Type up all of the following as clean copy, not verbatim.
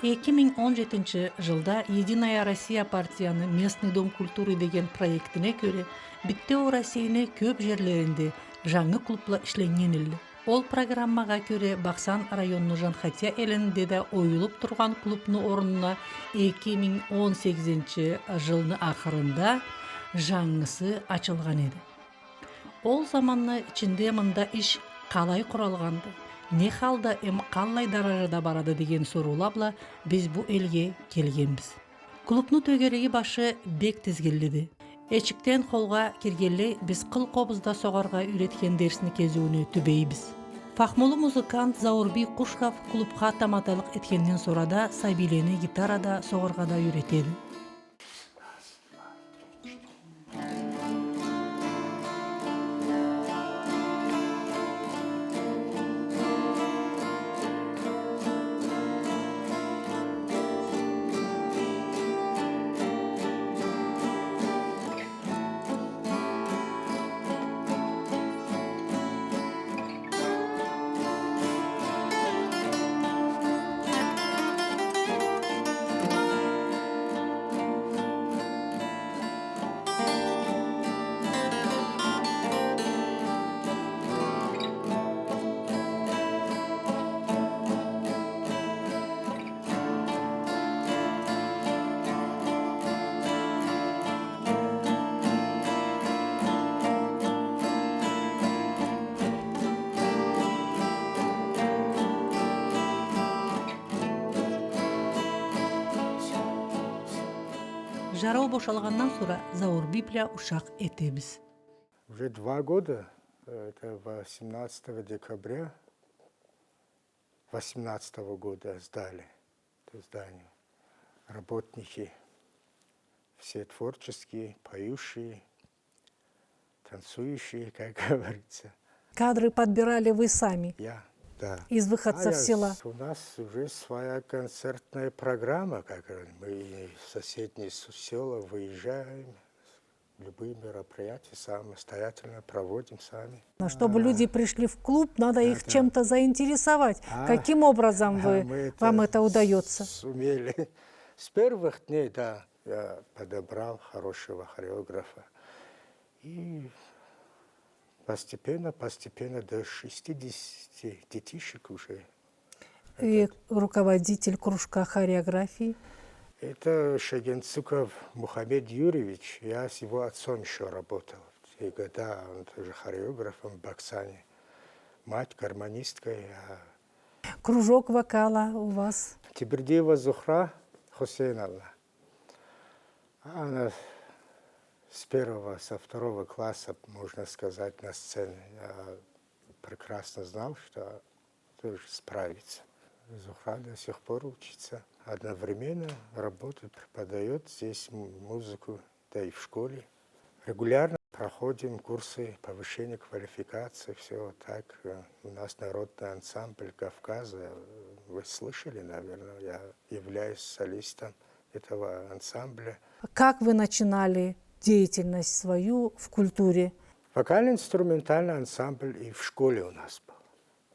2017-жылда Единая Россия партияны Местный дом культуры деген проектине көрө Биттеу Россияны көп жерлеринде жаңы клубла işленген эле. Ол программага көрө Баксан районну Жанхатия элинде да оюлуп турган клубну орнуна 2018 жылдын акырында жаңысы ачылган эди. Ол заманны ичинде мында иш калай куралганды, не халда калай даражада барады деген сурооларла биз бу элге келгенбиз. Клубну төгөрөги башы бек тизгилдеди. Эчиктен холга киргеле биз кыл кобузда согорга үйрөткөн дерсини кезүүнү түбейбиз. Фахмолу музыкант Заурбий Кушков клубка тамадалык эткенден sonra Сабилени гитарада согорга да үйрөтөдү. Жароо бошалгандан sonra Заурбий бля ушак этебиз. Уже 2 года, это 18 декабря 2018 года сдали это здание. Работники все творческие, поющие, танцующие, как говорится. Кадры подбирали вы сами Я, да. из выходцев села? У нас уже своя концертная программа, как мы в соседние села выезжаем, любые мероприятия самостоятельно проводим сами. Но чтобы люди пришли в клуб, надо их чем-то заинтересовать. Каким образом вам это удается? Сумели. С первых дней, да, я подобрал хорошего хореографа. И постепенно до 60 детишек уже. И руководитель кружка хореографии? Это Шагенцуков Мухаммед Юрьевич. Я с его отцом еще работал. В те годы он тоже хореографом в Баксане. Мать гармонистка. Кружок вокала у вас? Тибердиева Зухра Хусейновна. Она с 2 класса, можно сказать, на сцене. Я прекрасно знал, что тоже справится. Зухра до сих пор учится. Одновременно работает, преподает здесь музыку, да и в школе. Регулярно проходим курсы повышения квалификации, все так. У нас народный ансамбль Кавказа. Вы слышали, наверное, я являюсь солистом этого ансамбля. Как вы начинали деятельность свою в культуре? Вокально-инструментальный ансамбль и в школе у нас был.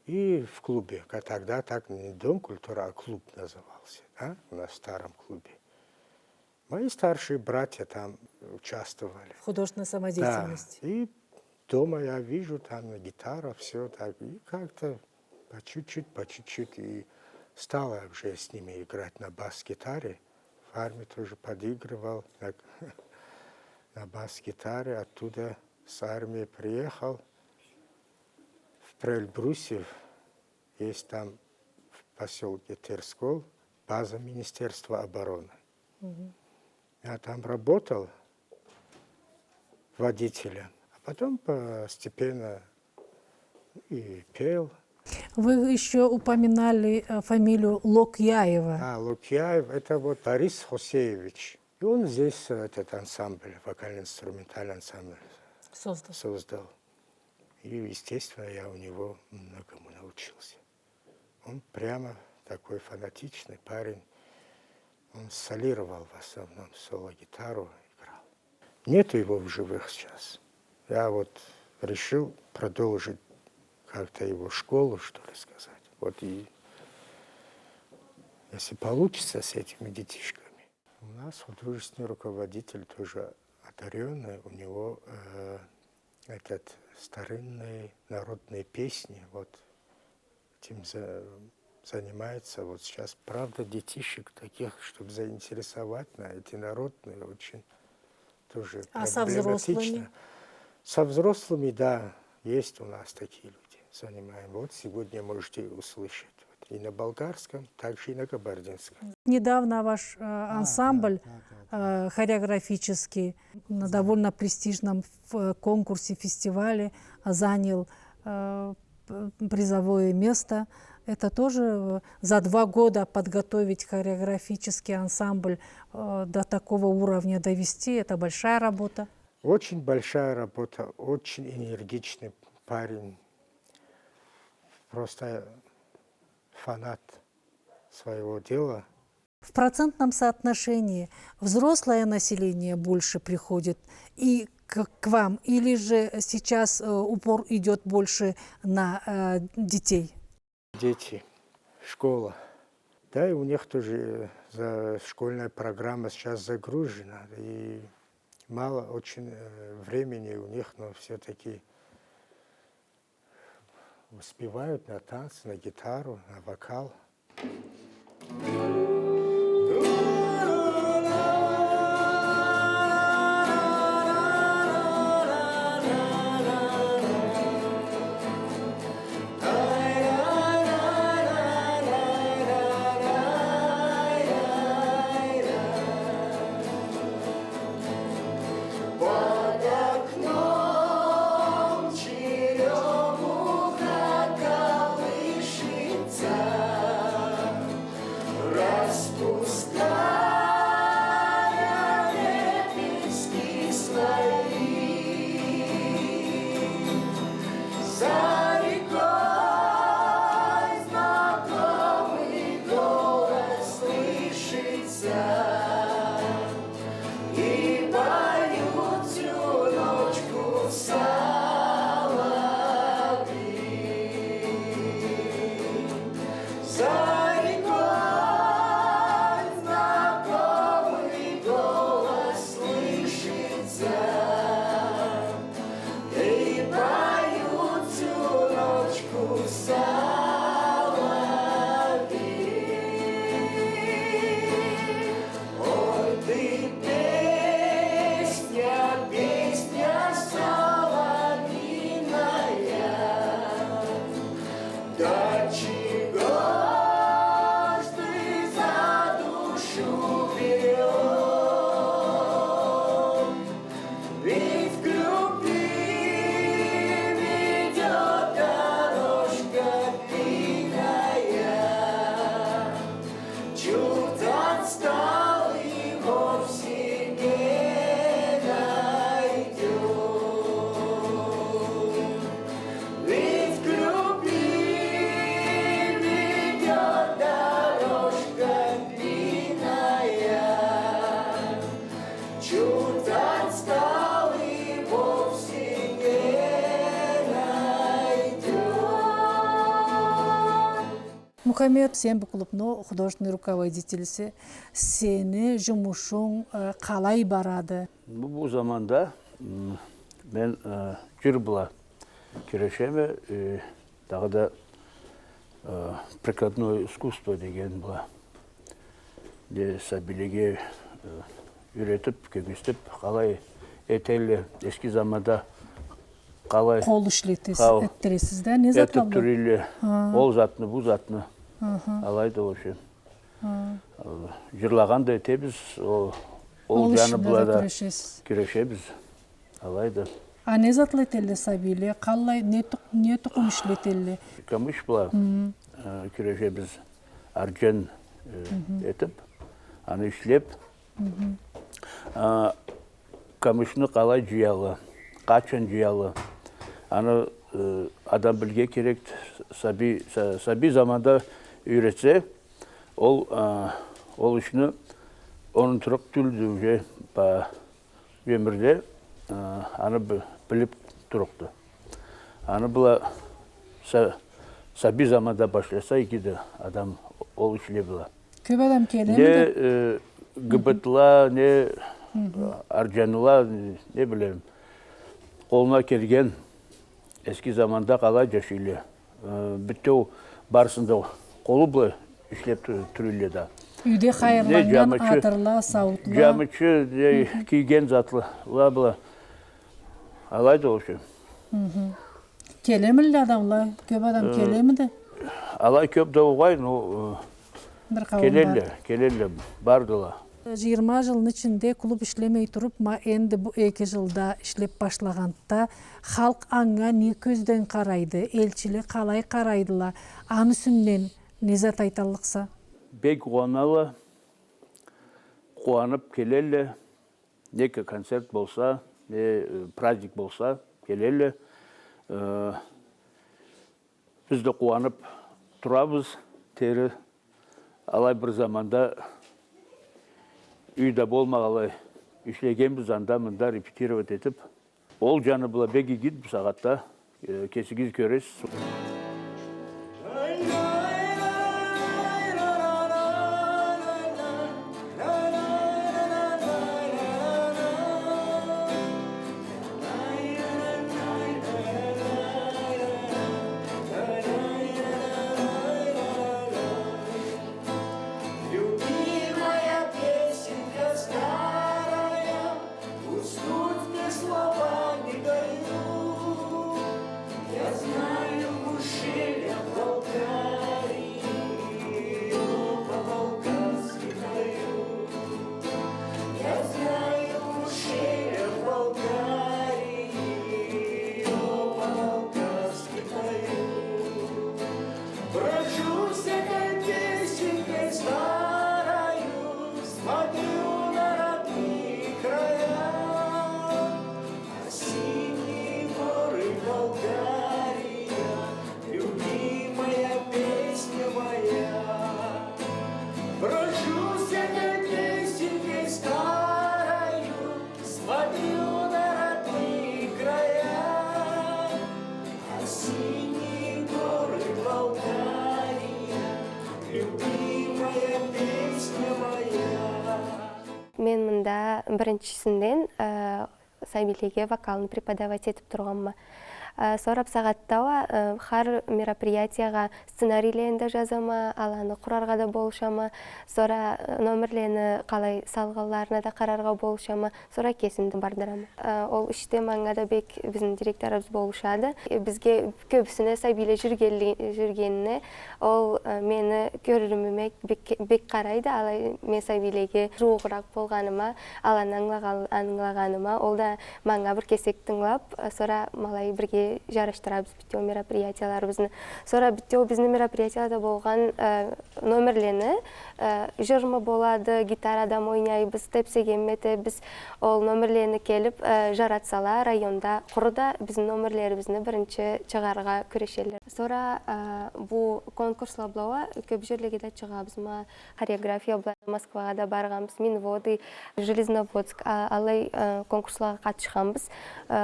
И в клубе, тогда так не дом культуры, а клуб назывался, да? У нас в старом клубе. Мои старшие братья там участвовали. В художественной самодеятельности. Да. И дома я вижу там гитара, все так. И как-то по чуть-чуть. И стала уже с ними играть на бас-гитаре. В армии тоже подыгрывал на бас-гитаре. Оттуда с армии приехал. В Эльбрусе есть там в поселке Терскол база Министерства обороны. Я там работал водителем, а потом постепенно и пел. Вы еще упоминали фамилию Локьяева. Локьяев, это вот Борис Хусеевич. И он здесь этот ансамбль, вокально-инструментальный ансамбль создал. И, естественно, я у него многому научился. Он прямо такой фанатичный парень. Он солировал в основном, соло-гитару играл. Нету его в живых сейчас. Я вот решил продолжить как-то его школу, что ли сказать. Вот и если получится с этими детишками. У нас художественный руководитель тоже одаренный, у него старинные народные песни, вот этим занимается. Вот сейчас, правда, детишек таких, чтобы заинтересовать на эти народные, очень тоже А со взрослыми? Со взрослыми, да, есть у нас такие люди, занимаем. Вот сегодня можете услышать. Вот, и на болгарском, также и на кабардинском. Недавно ваш ансамбль хореографический на довольно престижном конкурсе, фестивале занял призовое место. Это тоже за 2 года подготовить хореографический ансамбль до такого уровня довести, это большая работа. Очень большая работа, очень энергичный парень, просто фанат своего дела. В процентном соотношении взрослое население больше приходит и к вам, или же сейчас упор идет больше на детей? Дети, школа. Да, и у них тоже школьная программа сейчас загружена, и мало очень времени у них, но все-таки успевают на танцы, на гитару, на вокал. Мухаммед, сен клубның художественный руководителісі. Сені жұмышың қалай барады? Бұл заманда мен жүр бұла керешеме, тағы да прикладное искусство деген бұла. Сәбилеге үйретіп, кеңестіп, қалай етелі ескі заманда қалай қол ішлетесіз да? Не зат етіп түрелі, ол затыны, бұл затыны алайды вообще. Жырлағанда етебіз, ол жаны бұлада керешебіз алайды. А не затлетелі сәбиле? Қалай, не тұқым ішлетелі? Камыш бұла керешебіз аржен етіп, аны ішлеп, камышны қалай жиялы, қачан жиялы. Аны адам білге керек, сәби заманда үйретсе, ол үшіні оның тұрық түлді уже өмірде аны біліп тұрықты. Аны бұла сәби заманда башласа екеді адам ол үшіле бұла. Көп адам келемі? Не гыбытла, не аржаныла, не білем. Қолына келген eski zamanda қалай жашылы. Біттеу барысында қолы бұлай ішлеп түрілі да. Үйде қайырланған атырла, сауытла. Жамычы киген затлы бұла. Алайды ол үшін. Келемілі адамла? Көп адам келеміді? Алай көп да оғай, келелі бардыла. 20 жылдың ішінде клуб ішлемей тұрып, енді бұл 2 жылда ішлеп башлағанда халық аңға не көзден қарайды, елчілі қалай қарайдыла, аны сүннен не зат айталықса? Бек қуаналы, қуанып келелі, некі концерт болса, не праздник болса, келелі. Бізді қуанып тұрабыз, тері алай бір заманда үйде болмағалай ішлегенбіз анда мында репетировать етіп. Ол жаны бұла беги кет бұл сағатта кесігіз көресіз. Мен мында біріншісінден сәбилеге вокалны преподавать етіп тұрғанма. Сорап сағаттауа хар мероприятияға сценарийлерінде жазама, аланы құрарға да болушама, сора номерлені қалай салғаларына да қарарға болушама, сора кесімді бардырама. Ол іште маңға да бек біздің директорымыз болушады. Бізге көбісіне сәбиле жүргеніне ол мені көріріміме бек қарайды, алай мен сәбилеге жуғырақ болғаныма, аланы аңлағаныма, ол да маңға бір кесек тыңлап, сора малай бірге жарыштырабыз біттеу мероприятияларыбызны. Сора біттеу біздің мероприятияларда болған номерлені жырмы болады, гитарадан ойнайбыз, тепсегенметі біз ол номерлені келіп жаратсала районда құрыда біздің номерлерімізні бірінші чығарға күрешелер. Сора бұл конкурсла болуа көп жерлеге де чығабыз ма, хореография бұл Москваға да барғанбыз, Минводы, Железноводск, алай конкурслаға қатышқанбыз.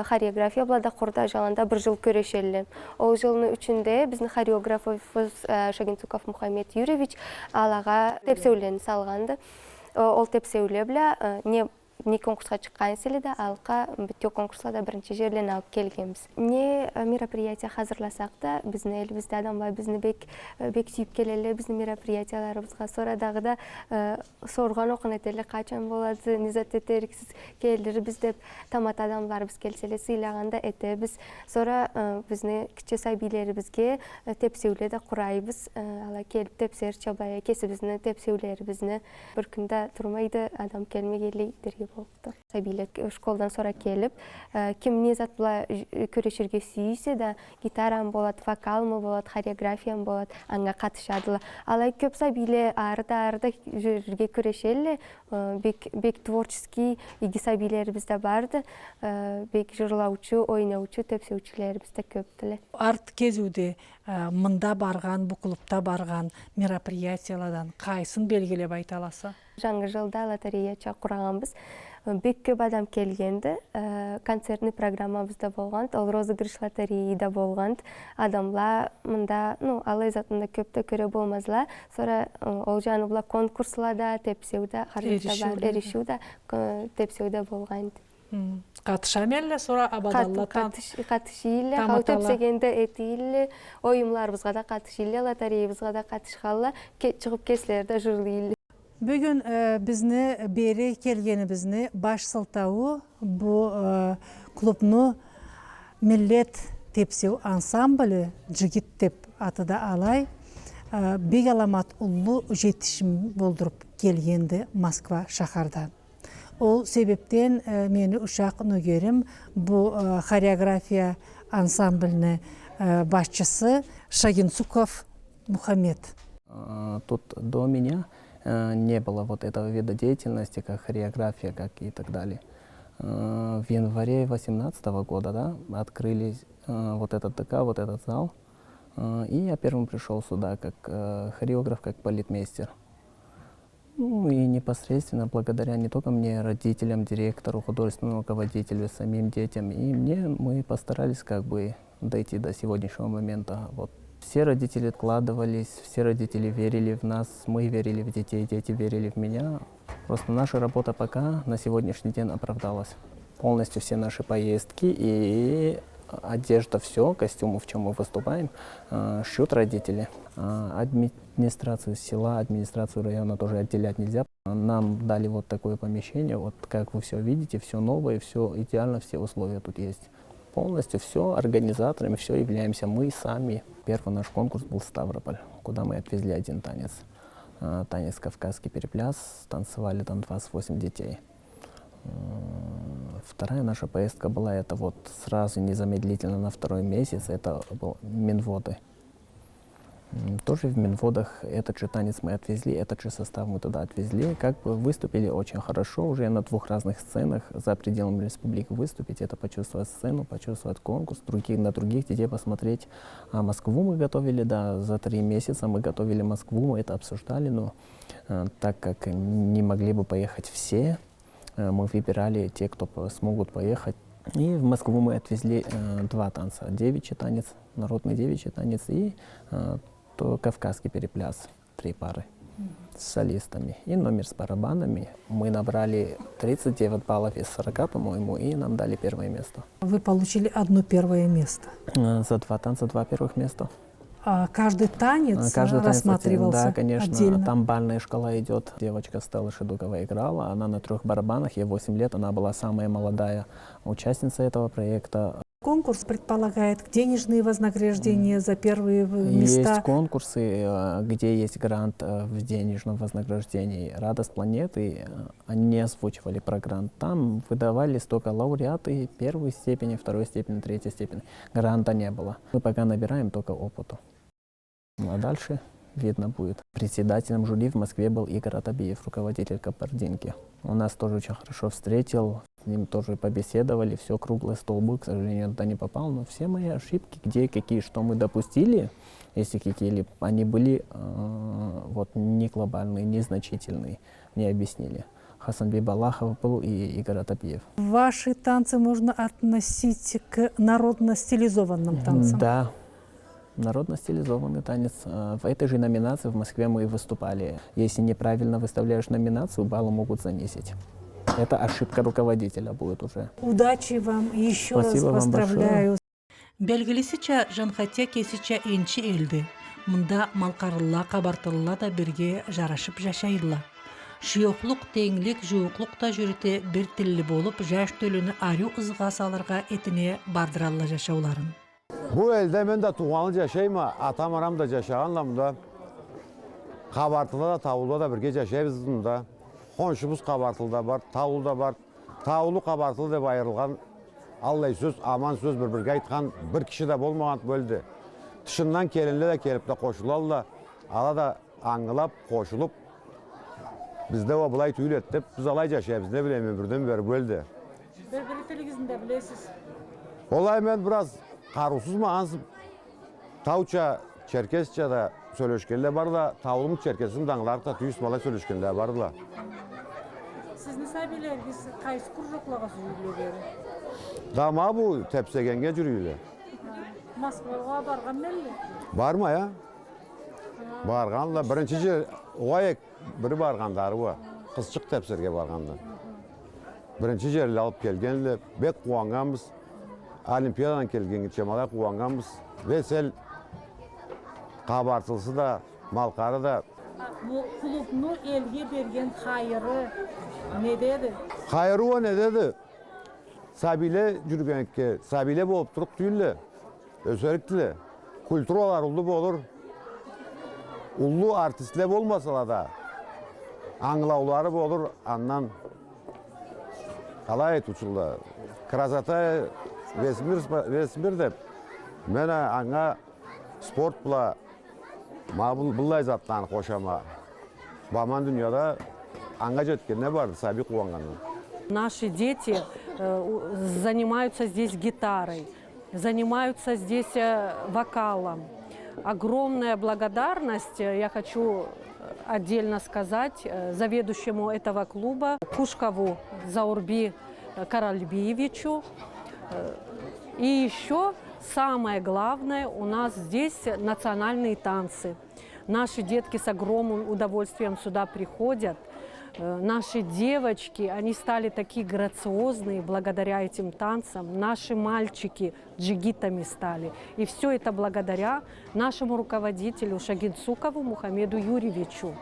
Хореография бұл да құрыда жаланда бір жыл көрешелі. Ол жылының үшінде біздің хореографымыз Шагинцуков Мухаммед Юрьевич алаға тепсеулені салғанды. Ол тепсеуле білі не конкурсқа шыққан селеді, алқа бүттеу конкурслада бірінші жерлен алып келгенбіз. Не мероприятия hazırlasak та, біздің елімізді адамға біздің бек сүйіп келелі, біздің мероприятияларымызға сорадағы да сорған оқын етелі қачан болады, незат етеріксіз келдері біз деп тамат адамлар біз келселі сыйлағанда әті біз сора біздің кіші сәбилері бізге тепсеулі де құрайбыз, ала келіп тепсер чабая кесі біздің тепсеулері біздің бір күнде тұрмайды, адам келмегелі дерге болыпты. Сәбилі школдан сора келіп, кім не зат бұла көрешерге сүйісе да, гитарам болады, вокалмы болады, хореографиям болады, аңға қатышадылы. Алай көп сәбилі арыда жүрге көрешелі, бек творческий игі сәбилері бізді барды, бек жырлаучы, ойнаучы, төпсеучілері бізді көптілі. Арт кезуде мында барған, бұл клубта барған мероприятиялардан қайсын белгілеп айталаса? Жаңғы жылда лотерея құрағанбыз. бек көп адам келгенди. Концертный программабызда болгон, ал розыгрыш лотереяда болгон. Адамлар мында, алай затында көптө көрө болмазла. Sonra ол жаны була конкурсларда, тепсеуде, эришүүдө, тепсеуде болгон. Катышам эле sonra абадалла Катышыйлы, ал тепсегенде этийлы, оюмларыбызга да катышыйлы, лотереябызга да катышкалла, чыгып келселерде жырлыйлы. Бүгін бізні бері келгенімізні баш сылтауы бұл клубну миллет тепсеу ансамблі жігіт деп атыда алай бек аламат ұлы жетішім болдырып келгенді Москва шахардан. Ол себептен мені ұшақ нөгерім бұл хореография ансамбліні башчысы Шагинцуков Мухаммед. Тут до меня не было вот этого вида деятельности, как хореография, как и так далее. В январе 2018 года, да, открылись вот этот ДК, вот этот зал, и я первым пришел сюда как хореограф, как балетмейстер. Ну и непосредственно благодаря не только мне, родителям, директору, художественному руководителю, самим детям и мне, мы постарались как бы дойти до сегодняшнего момента. Вот. Все родители вкладывались, все родители верили в нас, мы верили в детей, дети верили в меня. Просто наша работа пока на сегодняшний день оправдалась. Полностью все наши поездки и одежда, все, костюмы, в чем мы выступаем, шьют родители. Администрацию села, администрацию района тоже отделять нельзя. Нам дали вот такое помещение, вот как вы все видите, все новое, все идеально, все условия тут есть. Полностью все, организаторами все являемся мы сами. Первый наш конкурс был Ставрополь, куда мы отвезли один танец. Танец «Кавказский перепляс», танцевали там 28 детей. Вторая наша поездка была, это вот сразу незамедлительно на второй месяц, это был Минводы. Тоже в Минводах этот же танец мы отвезли, этот же состав мы туда отвезли. Как бы выступили очень хорошо, уже на двух разных сценах за пределами республики выступить, это почувствовать сцену, почувствовать конкурс, на других детей посмотреть. А Москву мы готовили, да, за 3 месяца мы готовили Москву, мы это обсуждали, но так как не могли бы поехать все, мы выбирали те, кто смогут поехать. И в Москву мы отвезли 2 танца, девичий танец, народный девичий танец и то кавказский перепляс, 3 пары с солистами и номер с барабанами. Мы набрали 39 баллов из 40, по-моему, и нам дали 1 место. Вы получили одно 1 место. За 2 танца 2 первых места. А каждый танец рассматривался да, конечно, отдельно? Там бальная шкала идет. Девочка Стелла Шедукова играла, она на 3 барабанах, ей 8 лет, она была самая молодая участница этого проекта. Конкурс предполагает денежные вознаграждения за первые места. Есть конкурсы, где есть грант в денежном вознаграждении. «Радость планеты», они не озвучивали про грант. Там выдавались только лауреаты 1 степени, 2 степени, 3 степени. Гранта не было. Мы пока набираем только опыту. А дальше видно будет. Председателем жюри в Москве был Игорь Атабиев, руководитель Кабардинки. Он нас тоже очень хорошо встретил, с ним тоже побеседовали, все круглые столбы, к сожалению, туда не попал, но все мои ошибки, где какие, что мы допустили, если какие-либо, они были вот не глобальные, незначительные, мне объяснили. Хасанбек Балахов был и Игорь Атабиев. Ваши танцы можно относить к народно-стилизованным танцам? Да. Народно-стилизованный танец. В этой же номинации в Москве мы и выступали. Если неправильно выставляешь номинацию, баллы могут занизить. Это ошибка руководителя будет уже. Удачи вам, еще Спасибо раз поздравляю. Белгилисиче жанхатия кесиче энчи элди. Мында малкарылла, кабартылла да бирге жарашып жашайылла. Шүйоклук, теңлик, жууклук да жүрүте бир тилли болуп, жаш төлүнү арю ызга саларга этине бардыралла жашауларын. Bu elde ben de tuğanlı yaşayım, atam aram da yaşayanlamda. Kabartıda da tavulda da birge yaşayız bunda. Konşumuz kabartılda var, tavulda var. Tavulu kabartılı deb ayrılgan Allay söz, aman söz bir aytkan bir kişi de bolmagan böldü. Dışından kelinle de kelip de koşularla ala da angılap, koşulup bizde o bulay tüyül ettip biz alay yaşayız, ne bileyim öbürden beri böldü. Belgili televizinde bilesiz. Olay ben biraz karusuz mu ansıp Tavça, Çerkesçe'de söyleşkenler var da Tavulumut Çerkes'in dağlarda tüyüs malay söyleşkenler var da. Sizni sabileriniz qaysi kurjoklaga sürülüyor? Dama bu tepsegenge jürüyle. Moskvaga bargan belli. Barma ya? Barganla birinci jer oyek biri bargandары var. Kızçık tepserge barganda. Birinci jerle alıp kelgenle bek kuanganbız. Olimpiyadan kelgen çemala kuanganbız. Vesel kabartılsı da, malkarı da. Bu klubnu elge bergen hayırı ne dedi? Hayruva ne dedi? Sabile jürgenke, sabile bolup turup tüyülle. Özellikle kulturalar ullu olur. Ullu artistler olmasa da anglauları olur, andan kalay tuçulda. Krasata resmir de mene anga sport bula bullay zattan koşama. Baman dünyada anga jetken ne vardı sabi kuvanganın. Наши дети занимаются здесь гитарой, занимаются здесь вокалом. Огромная благодарность я хочу отдельно сказать заведующему этого клуба Пушкову Заурби Каральбиевичу. И еще самое главное, у нас здесь национальные танцы. Наши детки с огромным удовольствием сюда приходят. Наши девочки, они стали такие грациозные благодаря этим танцам. Наши мальчики джигитами стали. И все это благодаря нашему руководителю Шагинцукову Мухаммеду Юрьевичу.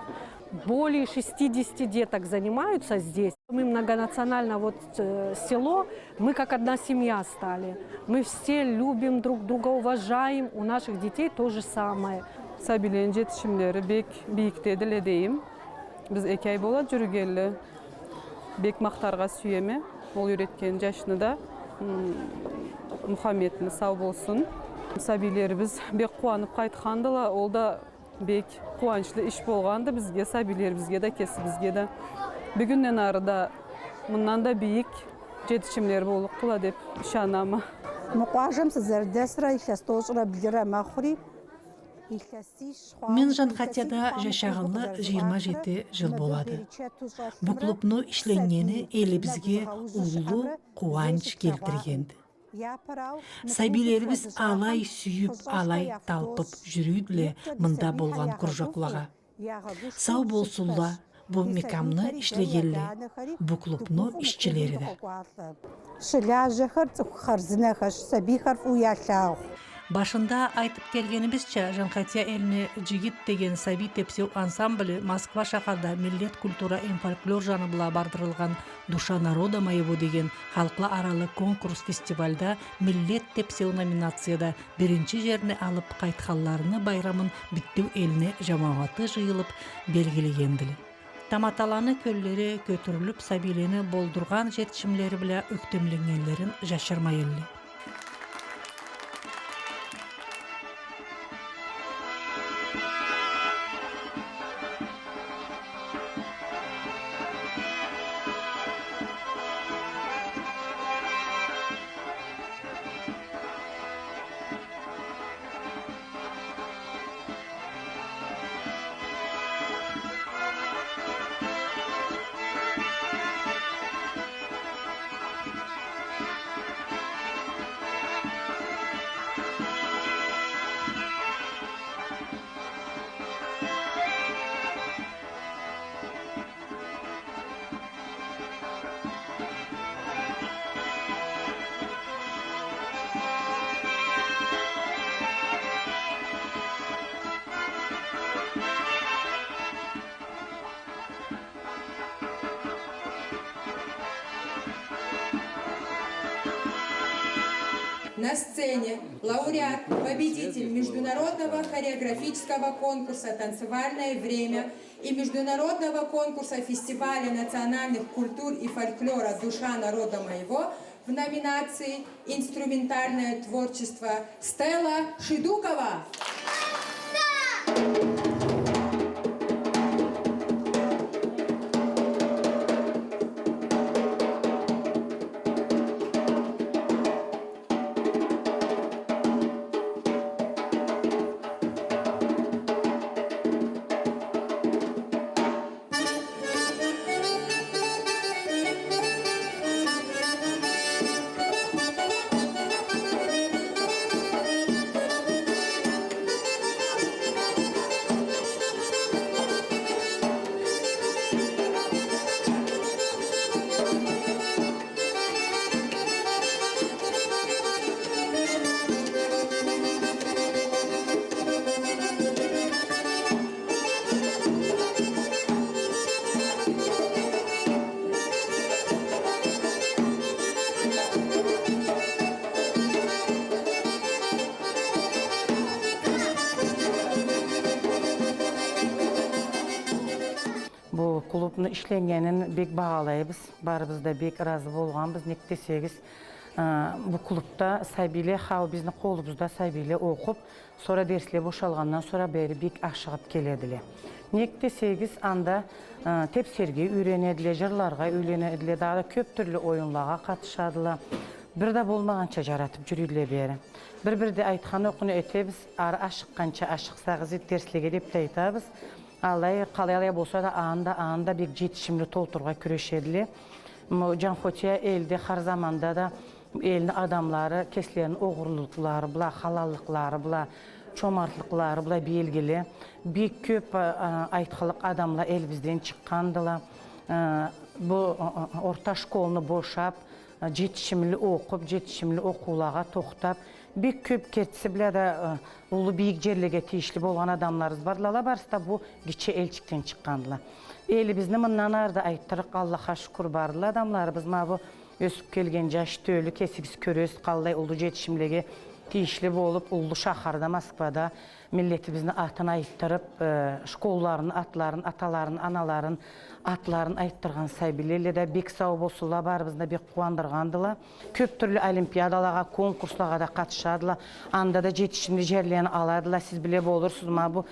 Более 60 деток занимаются здесь. Мы многонациональное село, мы как одна семья стали. Мы все любим друг друга, уважаем. У наших детей то же самое. Sabile'nin жетişimleri bek biyiktedir edeyim. Biz 2 ay bola jürgeli. Bek maqtarga süyeme. Ol üretken yaşını da Muhammed'ini sağ bolsun. Sabilerimiz bek kuanıp qaytkandılar. Ol da bek kuançlı iş bolgandı bizge, sabilerimizge de kesibizge de. Bugünden arada bundan da büyük жетişimler bolup kıla dep işanama. Muqajım sizlerde sıra ihlastojra bildirem axuri. Мен Жанхатияда жашағанлы 27 жыл болады. Бұл клубну ішленгені елімізге улуу кубанч келтиргенди. Сабилерибиз алай сүйүп, алай талпып жүрүүдүле мында болгон кружоклага. Сау болсулла бул мекамны иштегенле, бул клубну ишчилери да. Шылажыхыр цукхар зынахаш сабихар уяллау. Башында айтып келгенибизче, Жанхатия элине жигит деген саби тепсеу ансамблі Москва шахарда миллет культура эм фольклор жаныбыла бардырылган «Душа народа моего» деген халкы аралы конкурс фестивальда миллет тепсеу номинацияда биринчи жерни алып кайтканларыны байрамын биттүү элине жамааты жыйылып белгилегендили. Таматаланы көллери көтүрүлүп, сабилени болдурган жетишимлери биле өктөмлөнгөнлөрүн жашырмай элли. На сцене лауреат, победитель международного хореографического конкурса «Танцевальное время» и международного конкурса фестиваля национальных культур и фольклора «Душа народа моего» в номинации «Инструментальное творчество» Стелла Шидукова. Bu klubun işlengenin bek bağlayız. Barımızda bek razı bolğanbız. Nek desegіз, bu klubda saybili xav bizni kolumuzda saybili okup, sonra dersle boşalğandan sonra beri bek aşığıp kelediler. Nek desegіз, anda tepserge öğrenediler, jırlarga öğrenediler, daha da köp türlü oyunlarga katışadılar. Bir de bolmağança jaratıp jürüyle beri. Bir de aytxanı okunu ötebіз, arı aşıqqança aşıqsağız derslige dep de aytabız. Allay qalayalay bolsa da anda bir jetişimli tolturga küreşediler. Can Hotiya elde har zamanda da elin adamları, keslerin oğurlukları, bula halallıkları, bula çomartlıkları, bula belgili. Bir köp aytxalıq adamlar el bizden çıqqandılar. Bu orta şkolunu boşap, jetişimli okup, jetişimli okuulağa toxtab, bir köp ketisi bile de ulu büyük jerlege tiyişli bolan adamlarız var. Lala barısta bu geçe elçikten çıqqandılar. Eli bizni mından arda ayttırıq, Allah'a şükür barılı adamlarımız ma bu ösüp kelgen jaş tölü kesigiz köröz qalday ulu jetişimlege tiyişli bolup ulu şaharda Moskvada milletimizni atını ayttırıp şkollarını, atların, ataların, anaların atların ayttırgan saybilerle de bek sağ bolsular barımızda bek kuandırgandılar. Köp türlü olimpiyadalara, konkurslara da katışadılar. Anda da jetişimli jerlerini aladılar. Siz bile bolursunuz ma bu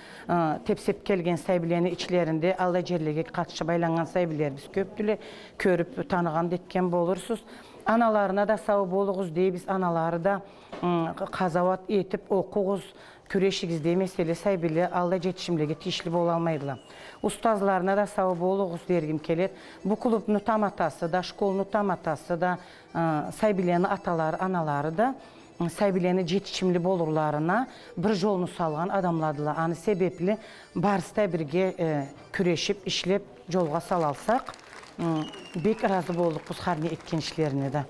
tepsep kelgen saybilerini içlerinde alla jerlege katışa baylangan saybiler biz köptüle körüp tanıgan detken bolursunuz. Analarına da sağ boluguz diye biz anaları da qazavat etip okuğuz, küreşigiz diye mesele saybili alla jetişimlege tiyişli bolalmaydılar. Ustazlarına da sağ boluguz dergim keler. Bu klubnu tam atası da, şkolunu tam atası da, saybilerini ataları, anaları da saybilerini jetişimli bolurlarına bir jolunu salgan adamladılar. Anı sebepli barısta birge küreşip, işlep jolga salalsak, bek razı bolduk biz harni etken işlerini de.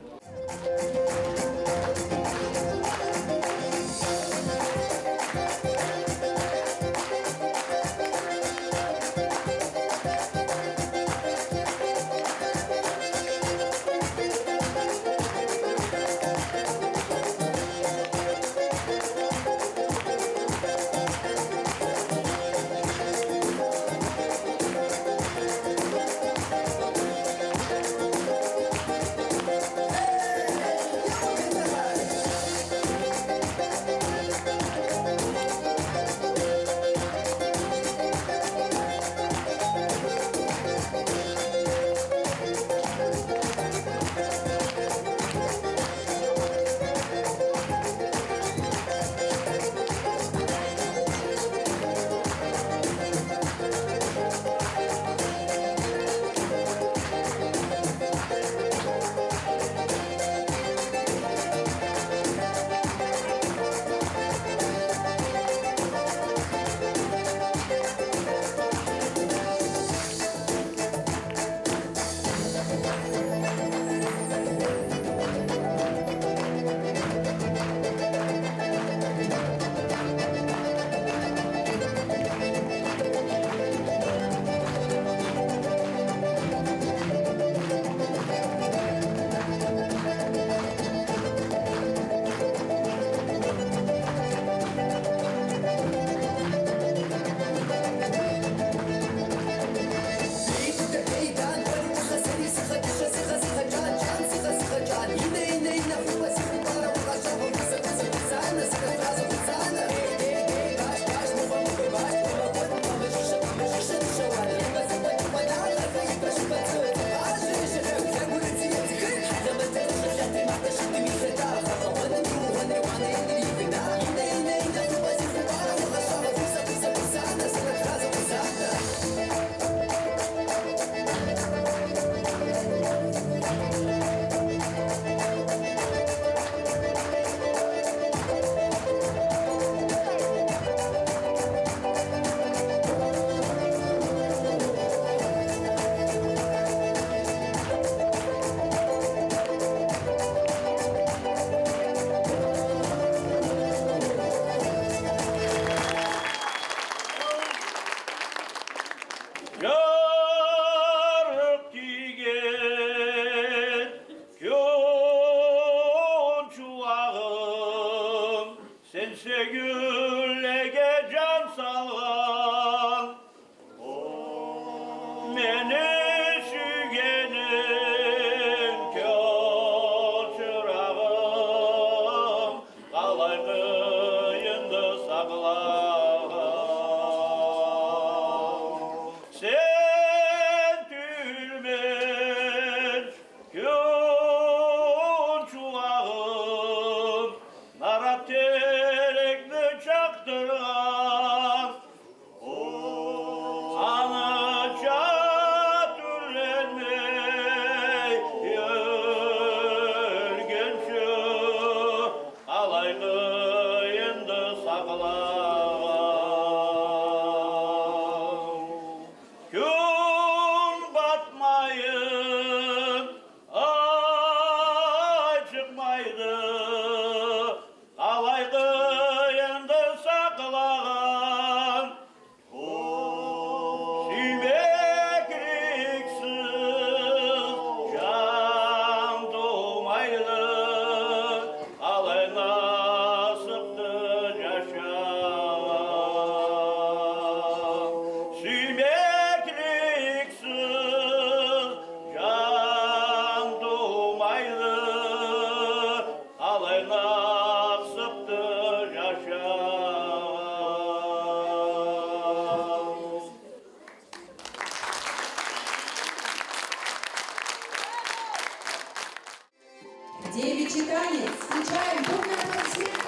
Девичий танец. Встречаем бурные аплодисменты.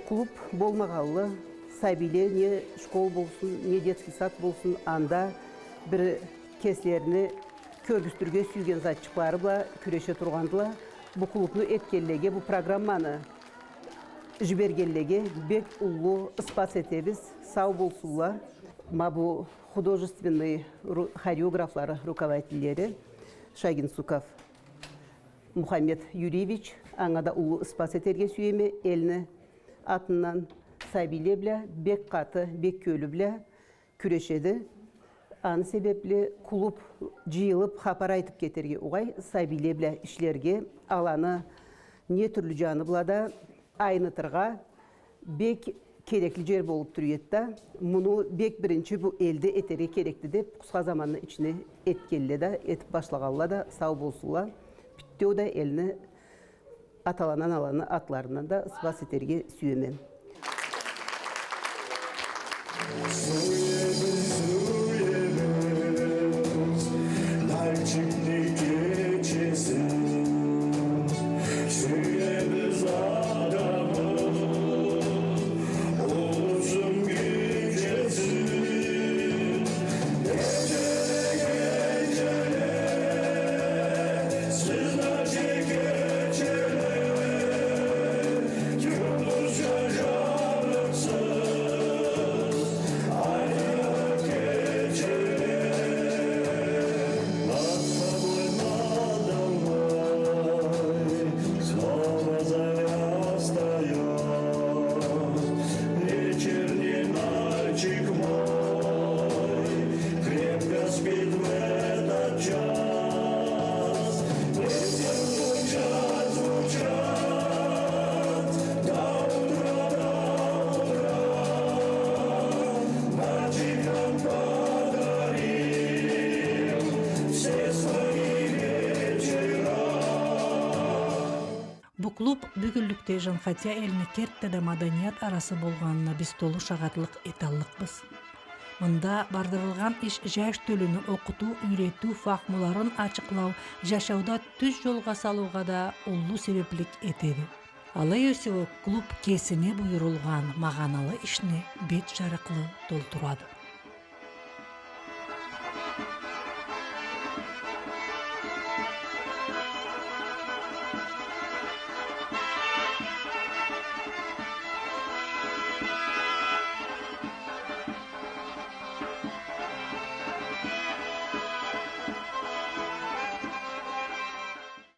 Клуб болмағалы Сәбиле не школ болсын, не детский сад болсын, анда бір кеслеріні көргістірге сүйген затчықлары ба, күреше тұрғандыла. Бұл клубны еткеллеге, бұл программаны жібергеллеге бек ұлы спас етебіз, сау болсула. Ма бұл художественный хореографлары, руководителері Шагин Суков Мухаммед Юрьевич, аңада ұлы спас етерге сүйеме, еліні атынан Сәбиле біле, бек қаты, бек көлі біле күрешеді. Аны себеплі клуб жиылып, хапар айтып кетерге оғай, Сәбиле біле ішлерге аланы не түрлі жаны бұлада айнытырға бек керекли жер болып түретті. Мұны бек бірінші бұл елді етере керекті деп, құсқа заманның ішіне еткелі да, етіп башлағалла да, сау болсула. Бүттеу да еліні аталанан аланы атларынан да спас етерге сүйемем. Бу клуб бүгүллүктө Жанхатия элине керттеде маданият арасы болганына биз толу шагатлык эталлыкбыз. Мында бардырылган иш жаш төлүнү окутуу, үйрөтүү фахмуларын ачыклау, жашауда түз жолга салууга да улуу себеплик этеди. Алай өсүгө клуб кесине буйрулган маганалы ишни бет жарыклы толтурады.